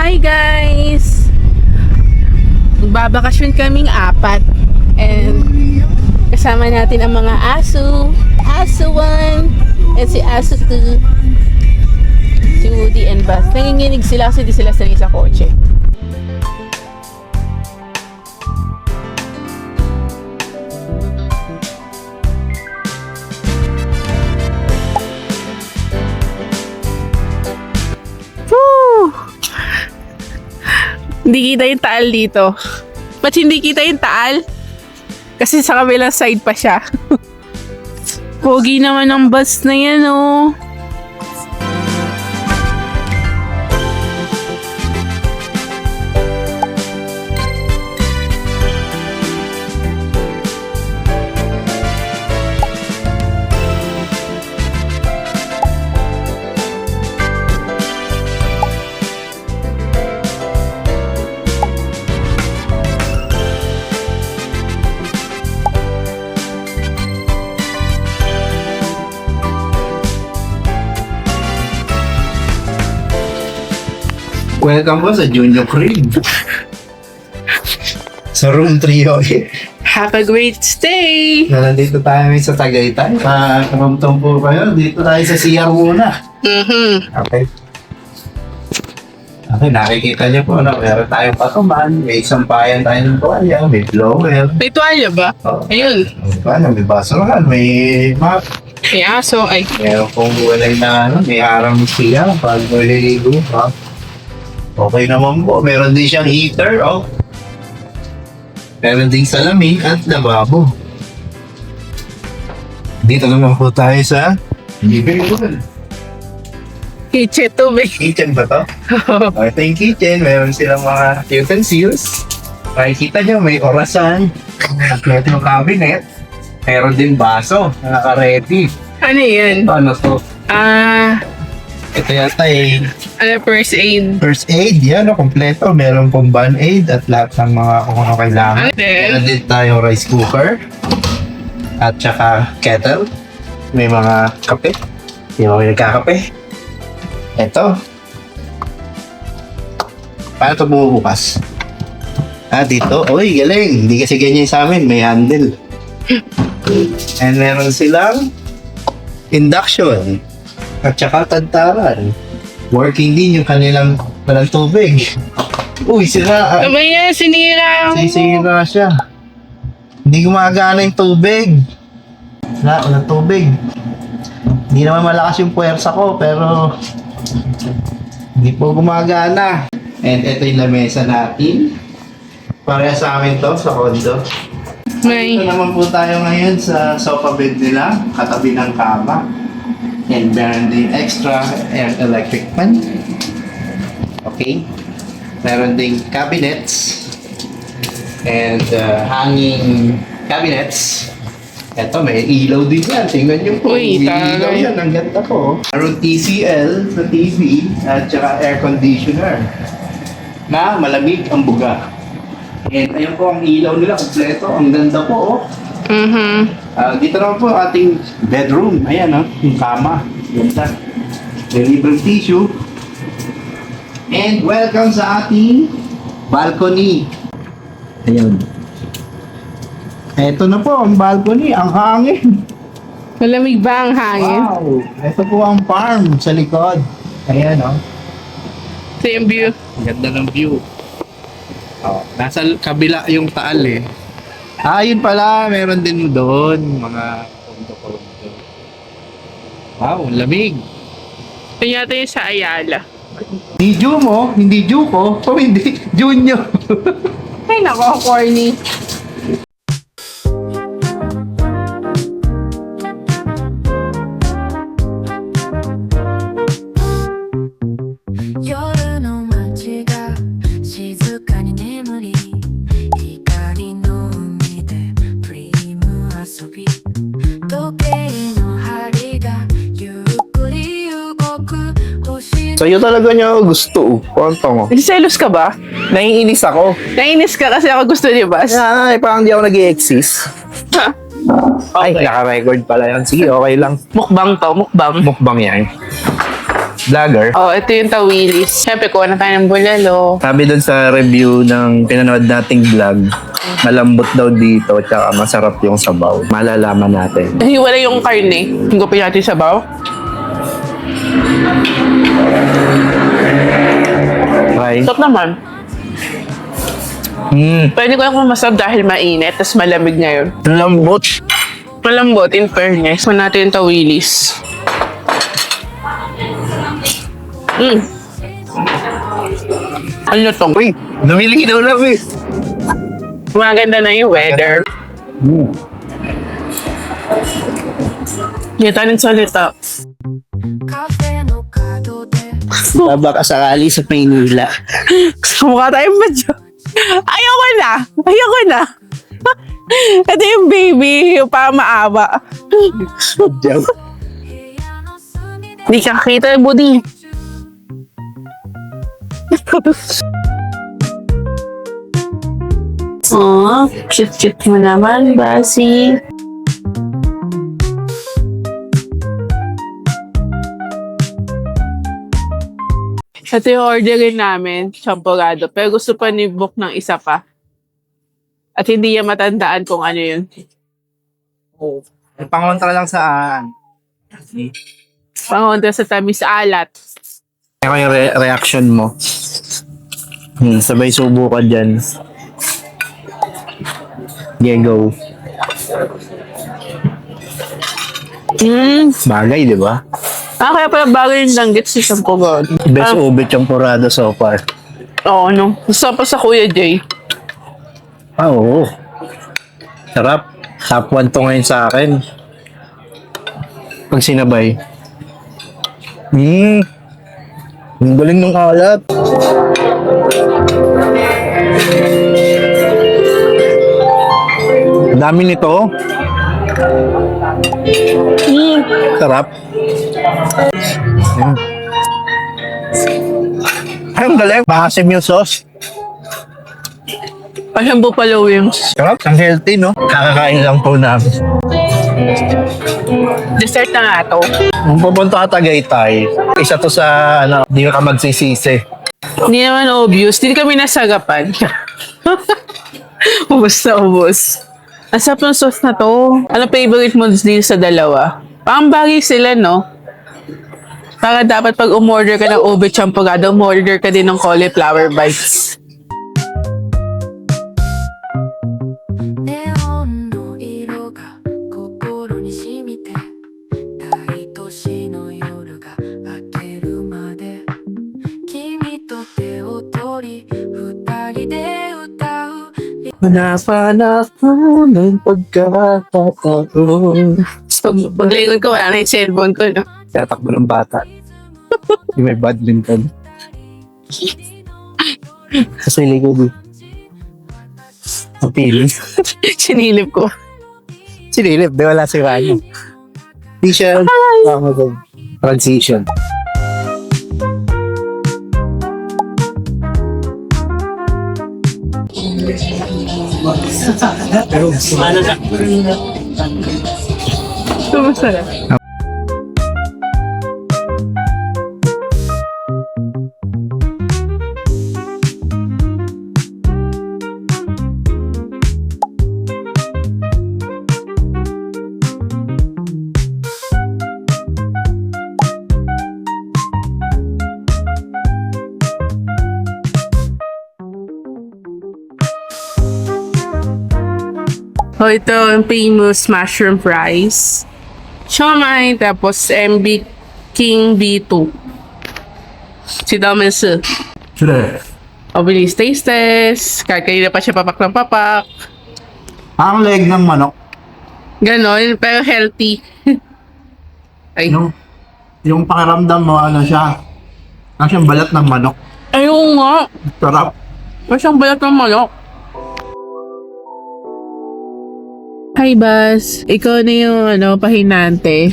Hi guys! Magbabakasyon kaming apat and kasama natin ang mga aso. Aso 1 and si Aso 2. Si Woody and Buzz. Nanginginig sila kasi di sila sanay sa kotse. Hindi kita yung taal dito. Ba't hindi kita yung taal? Kasi sa kabilang side pa siya. Pogi naman ang bus na yan, oh. Welcome po sa Junior Crib. Sa room 3 Have a great stay! Nandito tayo sa Tagaytay. Karamtong po kayo. Dito tayo sa CR muna. Okay. Okay, nakikita niyo po na meron tayong patuman. May sampayan tayo ng tuwalya. May blower. May tuwalya ba? Oh. Ayun. May tuwalya, may basurahan, may map. May aso. Ay. Meron pong walay na may harang siya pag maliligo. Okay naman po. Meron din siyang heater. Meron din salamin at lababo. Dito naman po tayo sa living room. Kitchen to, be. Kitchen ba to? Ito yung kitchen. Meron silang mga utensils. Makikita nyo, may orasan. At yung cabinet. Meron din baso. Naka-ready. Ano yan? Ano to? Ito yata Ano, first aid? first aid. Yan, kompleto. Meron pong band-aid at lahat ng mga kung ano kailangan. Ano din? Meron din tayong rice cooker. At saka kettle. May mga kape. May mga nagkakape. Ito. Paano ito bumubukas? Dito. Uy, galing. Hindi kasi ganyan sa amin. May handle. And meron silang induction. At saka tantaran. Working din yung kanilang walang tubig. Uy, sira. Ano yan? Sinira. Sisira siya. Hindi gumagana yung tubig. Walang tubig. Hindi naman malakas yung puwersa ko, pero hindi po gumagana. And ito yung lamesa natin. Pareha sa amin to, sa condo. May. Ito naman po tayo ngayon sa sofa bed nila, katabi ng kama. And meron din extra electric fan. Okay. Meron din cabinets. And hanging cabinets. Ito, may ilaw din yan. Tingnan nyo po. Uy, May ilaw tagay. yan. Ang ganda po. Meron TCL sa TV at saka air conditioner na malamig ang buga. And ayun po ang ilaw nila. Kompleto. Ang ganda po. Dito naman po ating bedroom. Ayan, yung kama. Ganda. May libreng tissue. And welcome sa ating balcony. Ayan. Ito na po ang balcony. Ang hangin. Malamig ba ang hangin? Wow. Ito po ang farm sa likod. Ayan, Ito yung view. Ganda ng view. Nasa kabila yung taal yun pala, meron din doon mga kondo-kondo. Wow, lamig. Ito yata yung sa Ayala. Hindi Jew mo, hindi Jew ko, hindi Junior. Ay, nako, corny. Sa'yo talaga niya gusto. Kwento mo. Nagselos ka ba? Naiinis ako. Nainis ka kasi ako gusto ni Bas. Ay, parang di ako nag-i-exist. Ay, Okay. naka-record pala yan. Sige, okay lang. Mukbang to, mukbang. Mukbang yan. vlogger. Oh, ito yung tawilis. Siyempre, kuha na tayo ng bulalo. Sabi dun sa review ng pinanood nating vlog, malambot daw dito, tsaka masarap yung sabaw. Malalaman natin. Hiwala yung karne. Hingupin natin sa baw. Try. Stop naman. Pwede ko lang masarap dahil mainit, tapos malamig ngayon. Lambot. Malambot, in fairness. Kuha natin yung tawilis. Ano to? Uy, lumilinaw na eh. Maganda na yung weather. Hindi tayo salita. Baka sakali sa Maynila. Mukha tayong badyo. Ayoko na! Ayoko na! Ito yung baby, yung para maawa. Hindi ka kita yung body. Oh, cute-cute mo naman, Basi. Ito yung orderin namin, champurado. Pero gusto pa ni book ng isa pa. At hindi niya matandaan kung ano yun. Pangontra lang saan? Pangontra sa tamis alat. Ano yung reaction mo? Sabay subo ka dyan. Yeah, go. Bagay, di ba? Kaya pala bagay yung langgit si champurado. Best ube champurado so far. Oo, no. Gusto pa sa Kuya Jay. Oo. Sarap. Top 1 to ngayon sa akin. Pag sinabay. Ang galing ng alat. Ang dami nito. Sarap. Ay, ang galing. Maasim yung sauce. Parang buffalo wings. Sarap. Ang healthy, no? Kakakain lang po namin. Dessert na nga to. Kung pupunta ka Tagaytay, isa to sa, di ka magsisisi. Hindi naman obvious. Hindi kami nasagapan. Ubus na ubus. Ang sarap ng sauce na to. Ano favorite mo dito sa dalawa? Parang bagay sila, no? Para dapat pag umorder ka ng ube champurado, umorder ka din ng cauliflower bites. ネオンの色が心に染みて大都市の夜が明けるまで君と手を取り二人で歌う Hanapan ako ng pagkakataon. Paglingon ko, wala na yung cellphone ko, no? Tatakbo ng bata. Di may badminton. Sa likod eh. Ang piling. Sinilip ko. Sinilip, di wala si Rani. Di siya transition. Sumasarap. Oh, ito yung famous mushroom fries. Siomai, tapos MB King B2. Si Domensu. Sure. O, bilis taste test. Kanina pa siya papak ng papak. Ang leg ng manok. Ganon, pero healthy. Ay. Yung pakiramdam mo, ano siya? Ang siyang balat ng manok. Ayun nga. Sarap. Parang siyang balat ng manok. Hi, Bas. Ikaw na yung pahinante.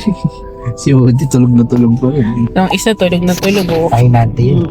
Si Woody tulog na tulog ko. Ang isa tulog na tulog. Oh. Pahinante yun.